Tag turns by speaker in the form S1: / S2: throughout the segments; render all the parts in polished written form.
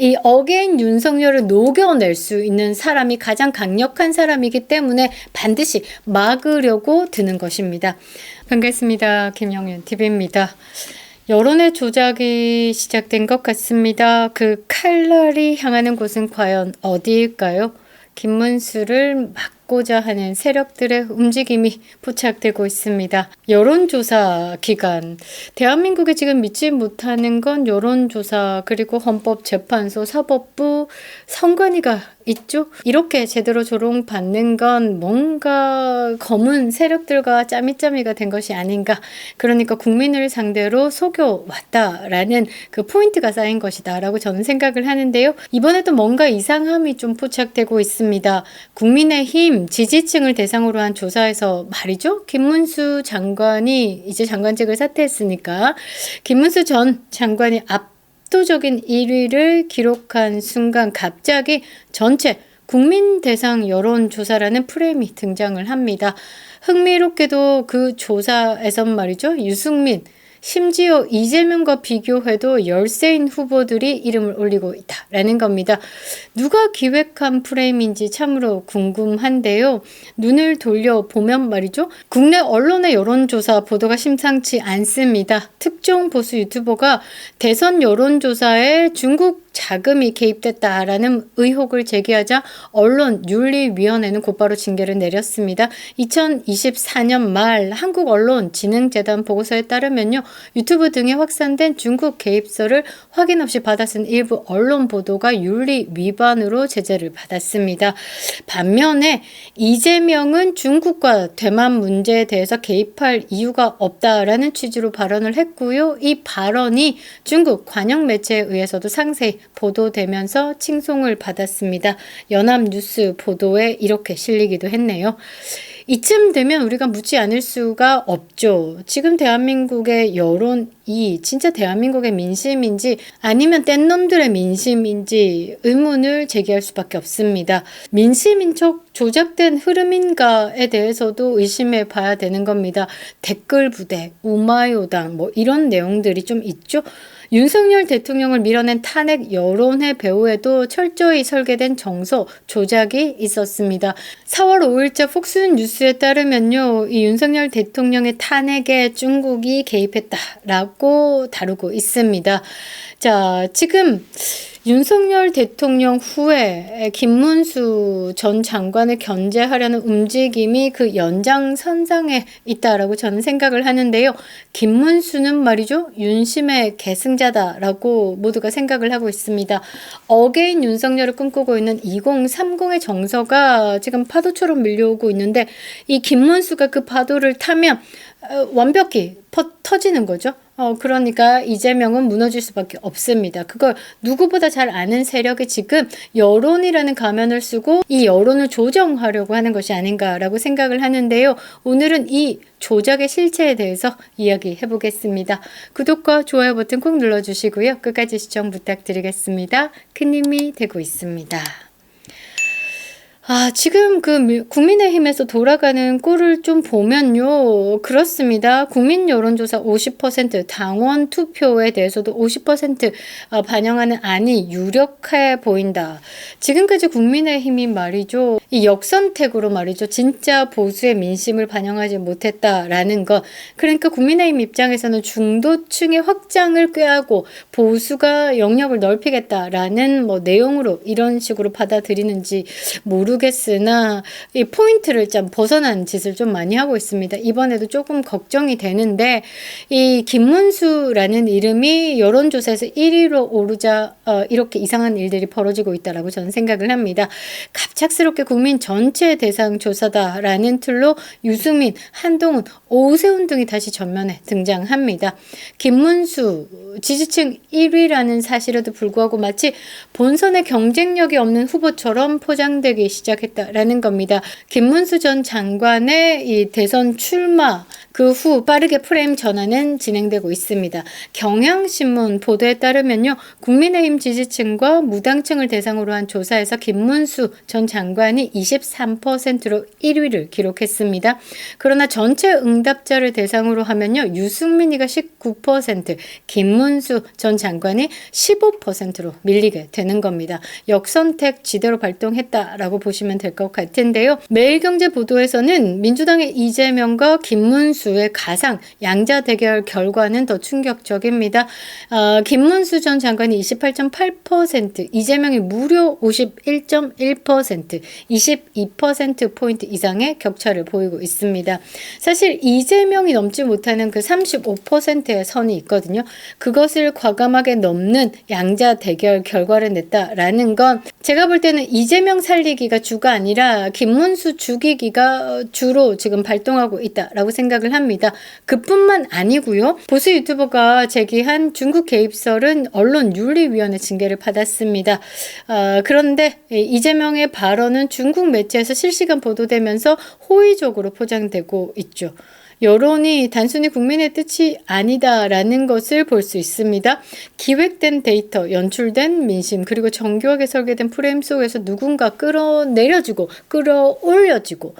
S1: 이 어게인 윤석열을 녹여낼 수 있는 사람이 가장 강력한 사람이기 때문에 반드시 막으려고 드는 것입니다. 반갑습니다. 김영윤 TV입니다. 여론의 조작이 시작된 것 같습니다. 그 칼날이 향하는 곳은 과연 어디일까요? 김문수를 막고자 하는 세력들의 움직임이 포착되고 있습니다. 여론조사 기관, 대한민국에 지금 믿지 못하는 건 여론조사 그리고 헌법재판소, 사법부, 선관위가 있죠. 이렇게 제대로 조롱받는 건 뭔가 검은 세력들과 짜미짜미가 된 것이 아닌가. 그러니까 국민을 상대로 속여왔다라는 그 포인트가 쌓인 것이다 라고 저는 생각을 하는데요. 이번에도 뭔가 이상함이 좀 포착되고 있습니다. 국민의힘 지지층을 대상으로 한 조사에서 말이죠. 김문수 장관이 이제 장관직을 사퇴했으니까 김문수 전 장관이 압도적인 1위를 기록한 순간 갑자기 전체 국민 대상 여론조사라는 프레임이 등장을 합니다. 흥미롭게도 그 조사에선 말이죠. 유승민, 심지어 이재명과 비교해도 열세인 후보들이 이름을 올리고 있다라는 겁니다. 누가 기획한 프레임인지 참으로 궁금한데요. 눈을 돌려보면 말이죠. 국내 언론의 여론조사 보도가 심상치 않습니다. 특정 보수 유튜버가 대선 여론조사에 중국 자금이 개입됐다라는 의혹을 제기하자 언론윤리위원회는 곧바로 징계를 내렸습니다. 2024년 말 한국언론진흥재단 보고서에 따르면요. 유튜브 등에 확산된 중국 개입설을 확인 없이 받아쓴 일부 언론 보도가 윤리 위반으로 제재를 받았습니다. 반면에 이재명은 중국과 대만 문제에 대해서 개입할 이유가 없다라는 취지로 발언을 했고요. 이 발언이 중국 관영 매체에 의해서도 상세히 보도되면서 칭송을 받았습니다. 연합뉴스 보도에 이렇게 실리기도 했네요. 이쯤 되면 우리가 묻지 않을 수가 없죠. 지금 대한민국의 여론이 진짜 대한민국의 민심인지 아니면 뗀 놈들의 민심인지 의문을 제기할 수밖에 없습니다. 민심인 척 조작된 흐름인가에 대해서도 의심해 봐야 되는 겁니다. 댓글 부대, 우마요당 뭐 이런 내용들이 좀 있죠. 윤석열 대통령을 밀어낸 탄핵 여론의 배후에도 철저히 설계된 정서 조작이 있었습니다. 4월 5일자 폭스뉴스에 따르면요. 이 윤석열 대통령의 탄핵에 중국이 개입했다라고 다루고 있습니다. 자, 지금 윤석열 대통령 후에 김문수 전 장관을 견제하려는 움직임이 그 연장선상에 있다라고 저는 생각을 하는데요. 김문수는 말이죠. 윤심의 계승자다라고 모두가 생각을 하고 있습니다. 어게인 윤석열을 꿈꾸고 있는 2030의 정서가 지금 파도처럼 밀려오고 있는데 이 김문수가 그 파도를 타면 완벽히 터지는 거죠. 그러니까 이재명은 무너질 수밖에 없습니다. 그걸 누구보다 잘 아는 세력이 지금 여론이라는 가면을 쓰고 이 여론을 조정하려고 하는 것이 아닌가라고 생각을 하는데요. 오늘은 이 조작의 실체에 대해서 이야기해 보겠습니다. 구독과 좋아요 버튼 꼭 눌러주시고요. 끝까지 시청 부탁드리겠습니다. 큰 힘이 되고 있습니다. 지금 그 국민의힘에서 돌아가는 꼴을 좀 보면요. 그렇습니다. 국민 여론조사 50%, 당원 투표에 대해서도 50% 반영하는 안이 유력해 보인다. 지금까지 국민의힘이 말이죠. 이 역선택으로 말이죠. 진짜 보수의 민심을 반영하지 못했다라는 것. 그러니까 국민의힘 입장에서는 중도층의 확장을 꾀하고 보수가 영역을 넓히겠다라는 뭐 내용으로 이런 식으로 받아들이는지 모르겠으나 이 포인트를 좀 벗어난 짓을 좀 많이 하고 있습니다. 이번에도 조금 걱정이 되는데 이 김문수라는 이름이 여론조사에서 1위로 오르자 이렇게 이상한 일들이 벌어지고 있다라고 저는 생각을 합니다. 갑작스럽게 국민 전체 대상 조사다라는 틀로 유승민, 한동훈, 오세훈 등이 다시 전면에 등장합니다. 김문수 지지층 1위라는 사실에도 불구하고 마치 본선에 경쟁력이 없는 후보처럼 포장되기 시작했다라는 겁니다. 김문수 전 장관의 이 대선 출마 그 후 빠르게 프레임 전환은 진행되고 있습니다. 경향신문 보도에 따르면요. 국민의힘 지지층과 무당층을 대상으로 한 조사에서 김문수 전 장관이 장관이 23%로 1위를 기록했습니다. 그러나 전체 응답자를 대상으로 하면요. 유승민이가 19%, 김문수 전 장관이 15%로 밀리게 되는 겁니다. 역선택 지대로 발동했다라고 보시면 될 것 같은데요. 매일경제 보도에서는 민주당의 이재명과 김문수의 가상 양자 대결 결과는 더 충격적입니다. 김문수 전 장관이 28.8%, 이재명이 무려 51.1%, 22%포인트 이상의 격차를 보이고 있습니다. 사실 이재명이 넘지 못하는 그 35%의 선이 있거든요. 그것을 과감하게 넘는 양자 대결 결과를 냈다라는 건 제가 볼 때는 이재명 살리기가 주가 아니라 김문수 죽이기가 주로 지금 발동하고 있다라고 생각을 합니다. 그뿐만 아니고요. 보수 유튜버가 제기한 중국 개입설은 언론윤리위원회 징계를 받았습니다. 그런데 이재명의 발언은 중국 매체에서 실시간 보도되면서 호의적으로 포장되고 있죠. 여론이 단순히 국민의 뜻이 아니다라는 것을 볼 수 있습니다. 기획된 데이터, 연출된 민심, 그리고 정교하게 설계된 프레임 속에서 누군가 끌어내려지고 끌어올려지고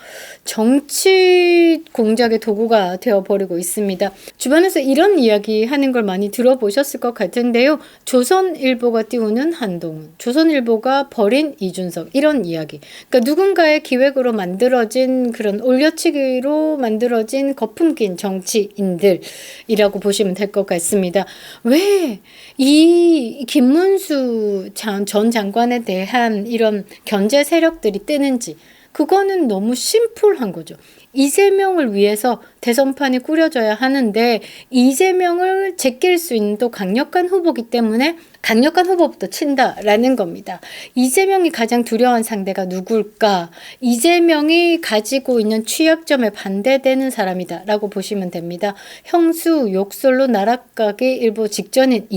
S1: 정치 공작의 도구가 되어버리고 있습니다. 주변에서 이런 이야기 하는 걸 많이 들어보셨을 것 같은데요. 조선일보가 띄우는 한동훈, 조선일보가 버린 이준석, 이런 이야기. 그러니까 누군가의 기획으로 만들어진 그런 올려치기로 만들어진 거품 낀 정치인들이라고 보시면 될 것 같습니다. 왜 이 김문수 전 장관에 대한 이런 견제 세력들이 뜨는지 그거는 너무 심플한 거죠. 이재명을 위해서 대선판이 꾸려져야 하는데 이재명을 제낄 수 있는 또 강력한 후보기 때문에 강력한 후보부터 친다라는 겁니다. 이재명이 가장 두려운 상대가 누굴까? 이재명이 가지고 있는 취약점에 반대되는 사람이다 라고 보시면 됩니다. 형수 욕설로 나락가기 일보 직전인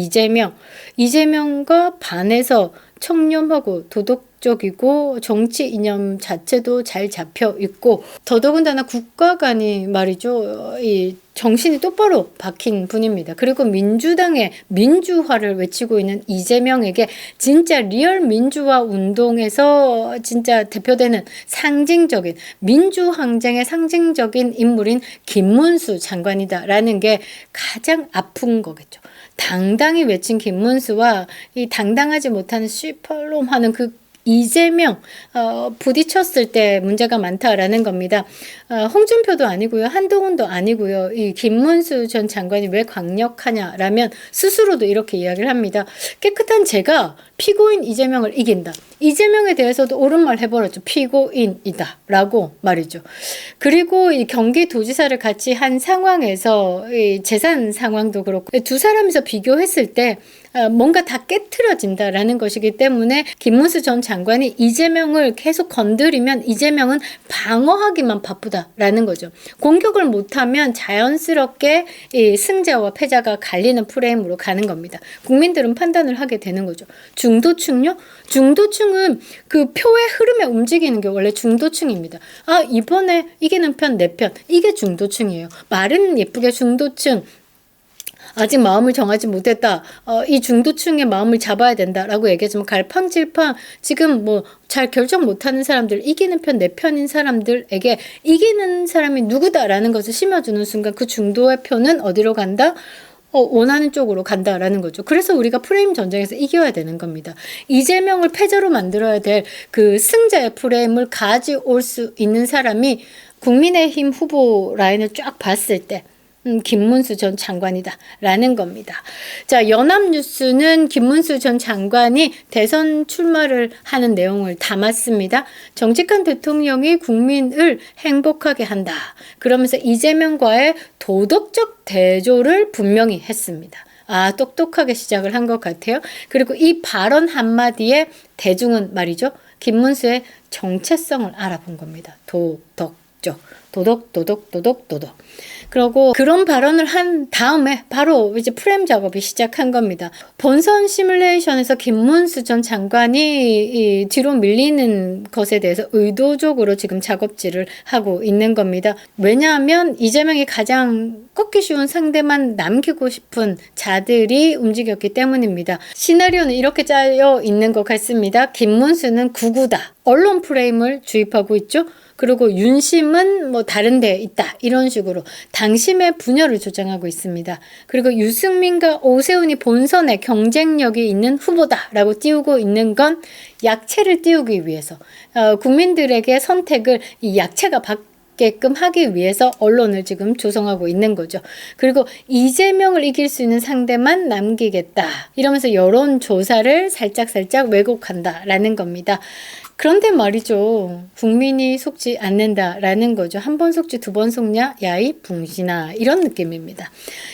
S1: 이재명과 반해서 청렴하고 도덕적이고 정치 이념 자체도 잘 잡혀 있고 더더군다나 국가 간이 말이죠. 이 정신이 똑바로 박힌 분입니다. 그리고 민주당의 민주화를 외치고 있는 이재명에게 진짜 리얼 민주화 운동에서 진짜 대표되는 상징적인 민주항쟁의 상징적인 인물인 김문수 장관이다라는 게 가장 아픈 거겠죠. 당당히 외친 김문수와 이 당당하지 못하는 시펄롬 하는 그 이재명 부딪혔을 때 문제가 많다라는 겁니다. 홍준표도 아니고요. 한동훈도 아니고요. 이 김문수 전 장관이 왜 강력하냐라면 스스로도 이렇게 이야기를 합니다. 깨끗한 제가 피고인 이재명을 이긴다. 이재명에 대해서도 옳은 말 해버렸죠. 피고인이다 라고 말이죠. 그리고 이 경기도지사를 같이 한 상황에서 이 재산 상황도 그렇고 두 사람이서 비교했을 때 뭔가 다 깨트려진다라는 것이기 때문에 김문수 전 장관이 이재명을 계속 건드리면 이재명은 방어하기만 바쁘다라는 거죠. 공격을 못하면 자연스럽게 이 승자와 패자가 갈리는 프레임으로 가는 겁니다. 국민들은 판단을 하게 되는 거죠. 중도층요? 중도층은 그 표의 흐름에 움직이는 게 원래 중도층입니다. 이번에 이기는 편, 내 편. 이게 중도층이에요. 말은 예쁘게 중도층. 아직 마음을 정하지 못했다. 이 중도층의 마음을 잡아야 된다라고 얘기하지만 갈팡질팡 지금 뭐 잘 결정 못하는 사람들, 이기는 편, 내 편인 사람들에게 이기는 사람이 누구다라는 것을 심어주는 순간 그 중도의 표는 어디로 간다? 원하는 쪽으로 간다라는 거죠. 그래서 우리가 프레임 전쟁에서 이겨야 되는 겁니다. 이재명을 패자로 만들어야 될 그 승자의 프레임을 가져올 수 있는 사람이 국민의힘 후보 라인을 쫙 봤을 때 김문수 전 장관이다 라는 겁니다. 자, 연합뉴스는 김문수 전 장관이 대선 출마를 하는 내용을 담았습니다. 정직한 대통령이 국민을 행복하게 한다. 그러면서 이재명과의 도덕적 대조를 분명히 했습니다. 똑똑하게 시작을 한 것 같아요. 그리고 이 발언 한마디에 대중은 말이죠. 김문수의 정체성을 알아본 겁니다. 도덕적. 도덕. 그러고 그런 발언을 한 다음에 바로 이제 프레임 작업이 시작한 겁니다. 본선 시뮬레이션에서 김문수 전 장관이 이 뒤로 밀리는 것에 대해서 의도적으로 지금 작업질을 하고 있는 겁니다. 왜냐하면 이재명이 가장 꺾기 쉬운 상대만 남기고 싶은 자들이 움직였기 때문입니다. 시나리오는 이렇게 짜여 있는 것 같습니다. 김문수는 구구다. 언론 프레임을 주입하고 있죠. 그리고 윤심은 뭐 다른 데 있다. 이런 식으로 당심의 분열을 조장하고 있습니다. 그리고 유승민과 오세훈이 본선에 경쟁력이 있는 후보다라고 띄우고 있는 건 약체를 띄우기 위해서 국민들에게 선택을 이 약체가 받게끔 하기 위해서 언론을 지금 조성하고 있는 거죠. 그리고 이재명을 이길 수 있는 상대만 남기겠다. 이러면서 여론조사를 살짝 왜곡한다라는 겁니다. 그런데 말이죠. 국민이 속지 않는다라는 거죠. 한 번 속지 두 번 속냐? 야이 붕신아. 이런 느낌입니다.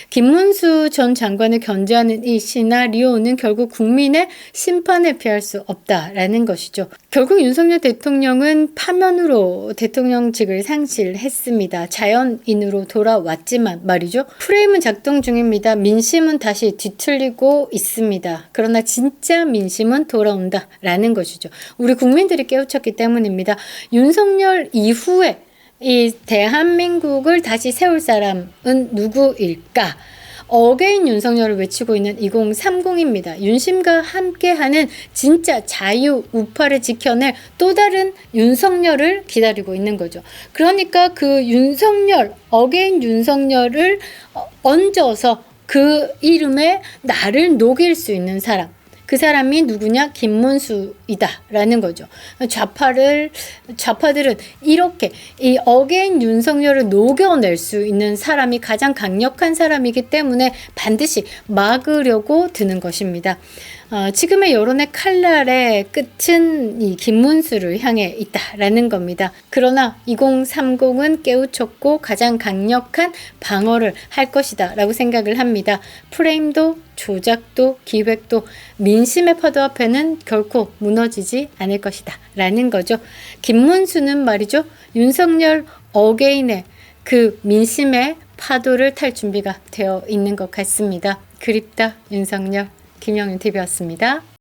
S1: 김문수 전 장관을 견제하는 이 시나리오는 결국 국민의 심판을 피할 수 없다라는 것이죠. 결국 윤석열 대통령은 파면으로 대통령직을 상실했습니다. 자연인으로 돌아왔지만 말이죠. 프레임은 작동 중입니다. 민심은 다시 뒤틀리고 있습니다. 그러나 진짜 민심은 돌아온다라는 것이죠. 우리 국민들이 깨우쳤기 때문입니다. 윤석열 이후에 이 대한민국을 다시 세울 사람은 누구일까? 어게인 윤석열을 외치고 있는 2030입니다. 윤심과 함께하는 진짜 자유 우파를 지켜낼 또 다른 윤석열을 기다리고 있는 거죠. 그러니까 그 윤석열, 어게인 윤석열을 얹어서 그 이름에 나를 녹일 수 있는 사람. 그 사람이 누구냐? 김문수이다라는 거죠. 좌파들은 이렇게 이 어게인 윤석열을 녹여낼 수 있는 사람이 가장 강력한 사람이기 때문에 반드시 막으려고 드는 것입니다. 지금의 여론의 칼날의 끝은 이 김문수를 향해 있다라는 겁니다. 그러나 2030은 깨우쳤고 가장 강력한 방어를 할 것이다 라고 생각을 합니다. 프레임도 조작도 기획도 민심의 파도 앞에는 결코 무너지지 않을 것이다 라는 거죠. 김문수는 말이죠. 윤석열 어게인의 그 민심의 파도를 탈 준비가 되어 있는 것 같습니다. 그립다 윤석열. 김영윤 TV였습니다.